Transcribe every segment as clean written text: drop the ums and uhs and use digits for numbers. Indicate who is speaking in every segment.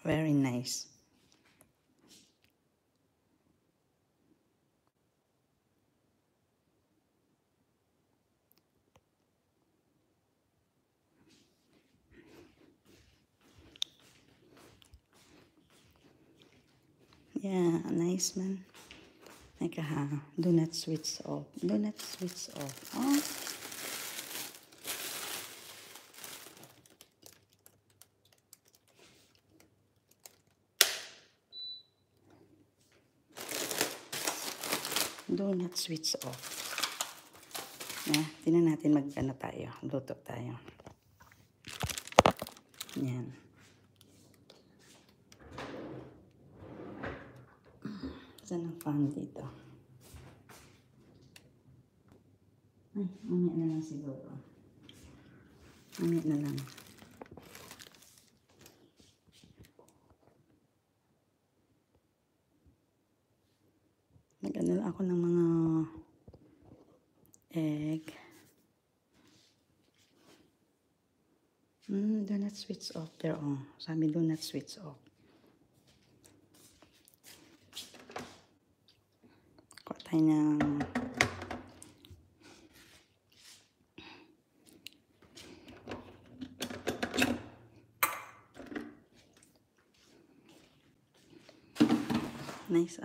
Speaker 1: Very nice. Yeah, nice man. Teka ha, do not switch off. Do not switch off. Oh. Do not switch off. Tingnan natin mag-ano tayo. Luto tayo. Yan. Saan ang fan dito? Ay, mamaya na lang siguro. Mamaya na lang. Nag-ano lang ako ng mga egg. Do not switch off. Pero sabi do not switch off. Kuha tayo ng nice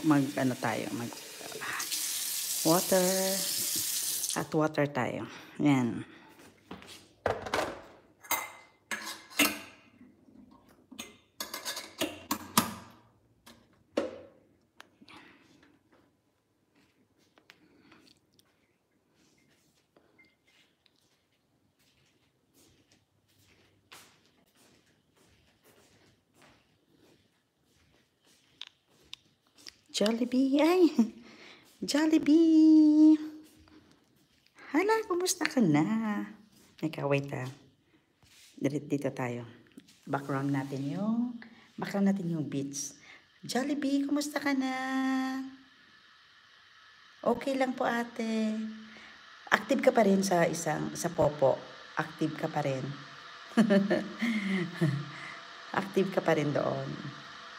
Speaker 1: mag ano tayo, water at water tayo. Yan. Jollibee, ay! Jollibee! Hala, kumusta ka na? Ikaw, wait dito tayo. Background natin yung beats. Jollibee, kumusta ka na? Okay lang po ate. Active ka pa rin sa Popo. Active ka pa rin. Active ka pa rin doon.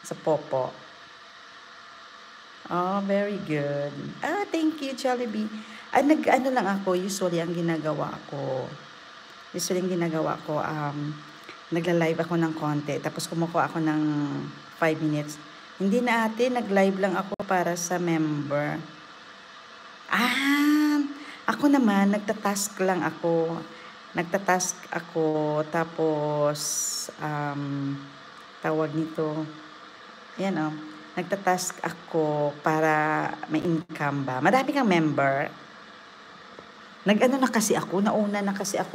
Speaker 1: Sa Popo. Oh, very good. Thank you, Jollibee. Nag-ano lang ako, usually ang ginagawa ko, nagla-live ako ng konti, tapos kumukuha ako ng 5 minutes. Hindi na ate, nag-live lang ako para sa member. Ako naman, nagtatask tapos, tawag nito, yan nagtatask ako para may income ba. Marami kang member. Nauna na kasi ako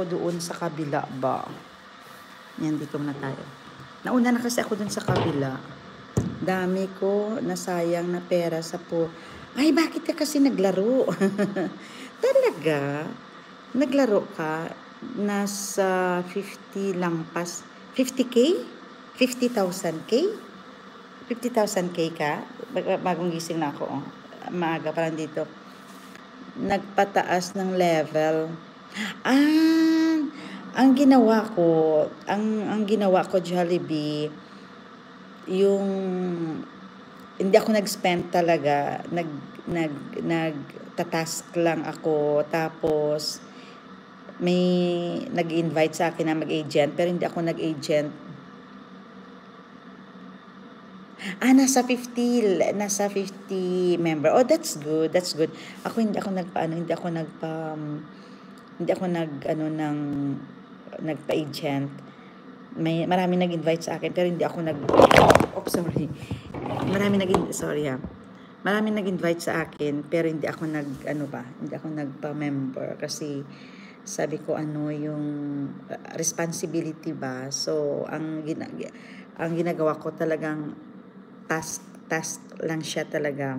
Speaker 1: doon sa kabila ba. Yan, dito muna tayo. Nauna na kasi ako doon sa kabila. Dami ko nasayang na pera sa Ay, bakit ka kasi naglaro? Talaga? Naglaro ka? Nasa 50 lang pas. 50K? 50,000K? 50,000K ka? Bagong gising na ako. Maaga pa lang dito. Nagpataas ng level. Ang ginawa ko, Jollibee, yung hindi ako nag-spend talaga. Nagtatask lang ako. Tapos, may nag-invite sa akin na mag-agent. Pero hindi ako nag-agent. Nasa 50 member. Oh, that's good. Ako hindi ako nagpa-agent. Marami nag-invite sa akin pero hindi ako Marami nag-invite sa akin pero hindi ako nagpa-member kasi sabi ko yung responsibility ba. So ang ginagawa ko talagang task lang siya talaga.